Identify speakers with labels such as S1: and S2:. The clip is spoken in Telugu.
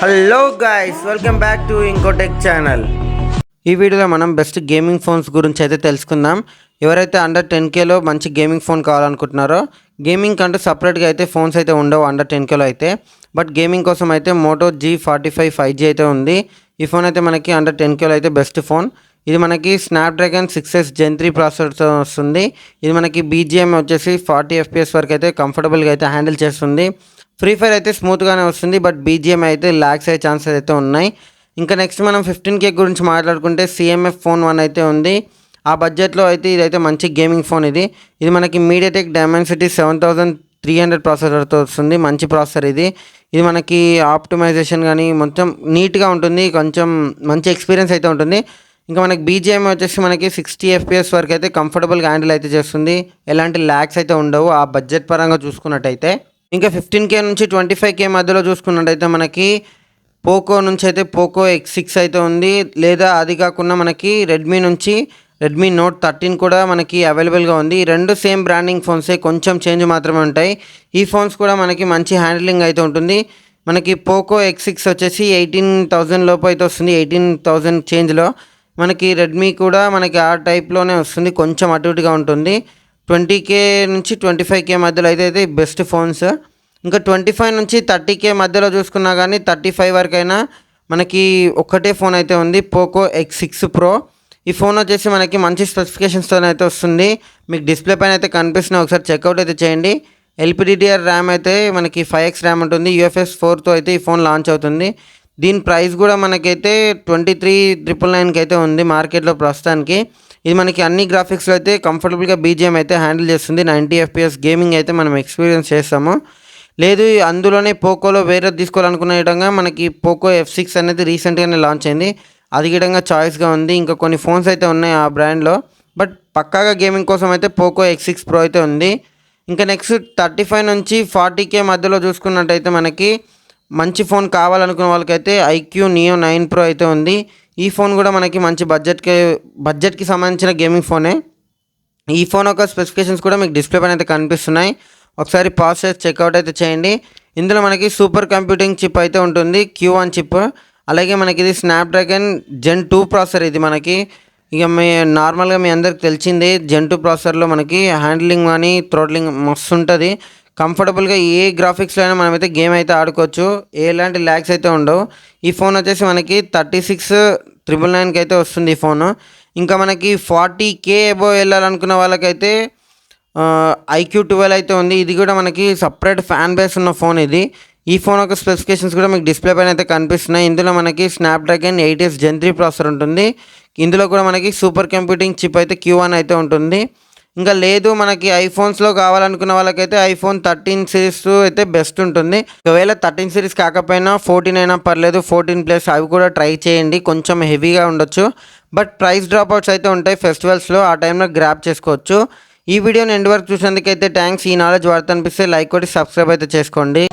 S1: Hello guys, welcome back to ఇంకోటెక్ ఛానల్. ఈ వీడియోలో మనం బెస్ట్ గేమింగ్ ఫోన్స్ గురించి అయితే తెలుసుకుందాం. ఎవరైతే అండర్ 10Kలో మంచి గేమింగ్ ఫోన్ కావాలనుకుంటున్నారో, గేమింగ్ కంటూ సపరేట్గా అయితే ఫోన్స్ అయితే ఉండవు అండర్ 10Kలో అయితే. బట్ గేమింగ్ కోసం అయితే మోటో G45 5G అయితే ఉంది. ఈ ఫోన్ అయితే మనకి అండర్ 10Kలో అయితే బెస్ట్ ఫోన్. ఇది మనకి స్నాప్డ్రాగన్ 6S Gen 3 ప్రాసెసర్తో వస్తుంది. ఇది మనకి BGM వచ్చేసి 40 FPS వరకు అయితే కంఫర్టబుల్గా అయితే హ్యాండిల్ చేస్తుంది. ఫ్రీ ఫైర్ అయితే స్మూత్గానే వస్తుంది, బట్ BGM అయితే ల్యాగ్స్ అయ్యే ఛాన్సెస్ అయితే ఉన్నాయి. ఇంకా నెక్స్ట్ మనం 15K గురించి మాట్లాడుకుంటే CMF ఫోన్ 1 అయితే ఉంది. ఆ బడ్జెట్లో అయితే ఇదైతే మంచి గేమింగ్ ఫోన్. ఇది మనకి మీడియాటెక్ డైమెన్సిటీ 7300 ప్రాసెసర్తో వస్తుంది. మంచి ప్రాసెసర్ ఇది మనకి ఆప్టిమైజేషన్ కానీ మొత్తం నీట్గా ఉంటుంది, కొంచెం మంచి ఎక్స్పీరియన్స్ అయితే ఉంటుంది. ఇంకా మనకి BGM వచ్చేసి మనకి 60 FPS వరకు అయితే కంఫర్టబుల్గా హ్యాండిల్ అయితే చేస్తుంది. ఎలాంటి ల్యాగ్స్ అయితే ఉండవు ఆ బడ్జెట్ పరంగా చూసుకున్నట్టయితే. ఇంకా 15K నుంచి 25K మధ్యలో చూసుకున్నట్టయితే మనకి పోకో నుంచి అయితే పోకో X6 అయితే ఉంది. లేదా అది కాకుండా మనకి రెడ్మీ నోట్ 13 కూడా మనకి అవైలబుల్గా ఉంది. ఈ రెండు సేమ్ బ్రాండింగ్ ఫోన్సే, కొంచెం చేంజ్ మాత్రమే ఉంటాయి. ఈ ఫోన్స్ కూడా మనకి మంచి హ్యాండిలింగ్ అయితే ఉంటుంది. మనకి పోకో X6 వచ్చేసి 18,000 లోపు అయితే వస్తుంది, 18,000 చేంజ్లో. మనకి రెడ్మీ కూడా మనకి ఆ టైప్లోనే వస్తుంది, కొంచెం అటు ఇటుగా ఉంటుంది. 20K నుంచి 25K మధ్యలో అయితే బెస్ట్ ఫోన్స్. ఇంకా 25 నుంచి 30K మధ్యలో చూసుకున్నా కానీ 35 వరకైనా మనకి ఒక్కటే ఫోన్ అయితే ఉంది, పోకో X6 Pro. ఈ ఫోన్ వచ్చేసి మనకి మంచి స్పెసిఫికేషన్స్తో అయితే వస్తుంది. మీకు డిస్ప్లే పైన అయితే కనిపిస్తున్నాయి, ఒకసారి చెక్అవుట్ అయితే చేయండి. LPDDR ర్యామ్ అయితే మనకి 5X ర్యామ్ ఉంటుంది. UFS 4తో అయితే ఈ ఫోన్ లాంచ్ అవుతుంది. దీని ప్రైస్ కూడా మనకైతే 23,999కి అయితే ఉంది మార్కెట్లో ప్రస్తుతానికి. ఇది మనకి అన్ని గ్రాఫిక్స్లో అయితే కంఫర్టబుల్గా BGM అయితే హ్యాండిల్ చేస్తుంది. 90 FPS గేమింగ్ అయితే మనం ఎక్స్పీరియన్స్ చేస్తాము. లేదు అందులోనే పోకోలో వేరే తీసుకోవాలనుకునే విధంగా మనకి పోకో F6 అనేది రీసెంట్గానే లాంచ్ అయింది. అది విధంగా చాయిస్గా ఉంది. ఇంకా కొన్ని ఫోన్స్ అయితే ఉన్నాయి ఆ బ్రాండ్లో, బట్ పక్కాగా గేమింగ్ కోసం అయితే పోకో X6 Pro అయితే ఉంది. ఇంకా నెక్స్ట్ 35 నుంచి 40K మధ్యలో చూసుకున్నట్టయితే మనకి మంచి ఫోన్ కావాలనుకున్న వాళ్ళకైతే IQ Neo 9 Pro అయితే ఉంది. ఈ ఫోన్ కూడా మనకి మంచి బడ్జెట్కి సంబంధించిన గేమింగ్ ఫోనే. ఈ ఫోన్ యొక్క స్పెసిఫికేషన్స్ కూడా మీకు డిస్ప్లే పైన అయితే కనిపిస్తున్నాయి, ఒకసారి పాస్ చేసి చెక్అవుట్ అయితే చేయండి. ఇందులో మనకి సూపర్ కంప్యూటింగ్ చిప్ అయితే ఉంటుంది, Q1 చిప్. అలాగే మనకి ఇది స్నాప్డ్రాగన్ Gen 2 ప్రాసెసర్. ఇది మనకి ఇక నార్మల్గా మీ అందరికి తెలిసిందే, Gen 2 ప్రాసెసర్లో మనకి హ్యాండ్లింగ్ కానీ థ్రోట్లింగ్ మస్తు ఉంటుంది. కంఫర్టబుల్గా ఏ గ్రాఫిక్స్లో అయినా మనమైతే గేమ్ అయితే ఆడుకోవచ్చు, ఎలాంటి ల్యాగ్స్ అయితే ఉండవు. ఈ ఫోన్ వచ్చేసి మనకి 36,999కి అయితే వస్తుంది ఈ ఫోను. ఇంకా మనకి 40K అబోవ్ వెళ్ళాలనుకున్న వాళ్ళకైతే IQ 12 అయితే ఉంది. ఇది కూడా మనకి సపరేట్ ఫ్యాన్ బేస్ ఉన్న ఫోన్ ఇది. ఈ ఫోన్ యొక్క స్పెసిఫికేషన్స్ కూడా మీకు డిస్ప్లే పైన అయితే కనిపిస్తున్నాయి. ఇందులో మనకి స్నాప్డ్రాగన్ 8S Gen 3 ప్రాసెసర్ ఉంటుంది. ఇందులో కూడా మనకి సూపర్ కంప్యూటింగ్ చిప్ అయితే Q1 అయితే ఉంటుంది. ఇంకా లేదు మనకి ఐఫోన్స్లో కావాలనుకున్న వాళ్ళకైతే iPhone 13 సిరీస్ అయితే బెస్ట్ ఉంటుంది. ఒకవేళ 13 సిరీస్ కాకపోయినా 14 అయినా పర్లేదు, 14 ప్లస్ అవి కూడా ట్రై చేయండి. కొంచెం హెవీగా ఉండొచ్చు, బట్ ప్రైస్ డ్రాప్అవుట్స్ అయితే ఉంటాయి ఫెస్టివల్స్లో, ఆ టైంలో గ్రాప్ చేసుకోవచ్చు. ఈ వీడియోని ఎండ్ వరకు చూసినందుకైతే థ్యాంక్స్. ఈ నాలెడ్జ్ వాడుతూ అనిపిస్తే లైక్ కొట్టి సబ్స్క్రైబ్ అయితే చేసుకోండి.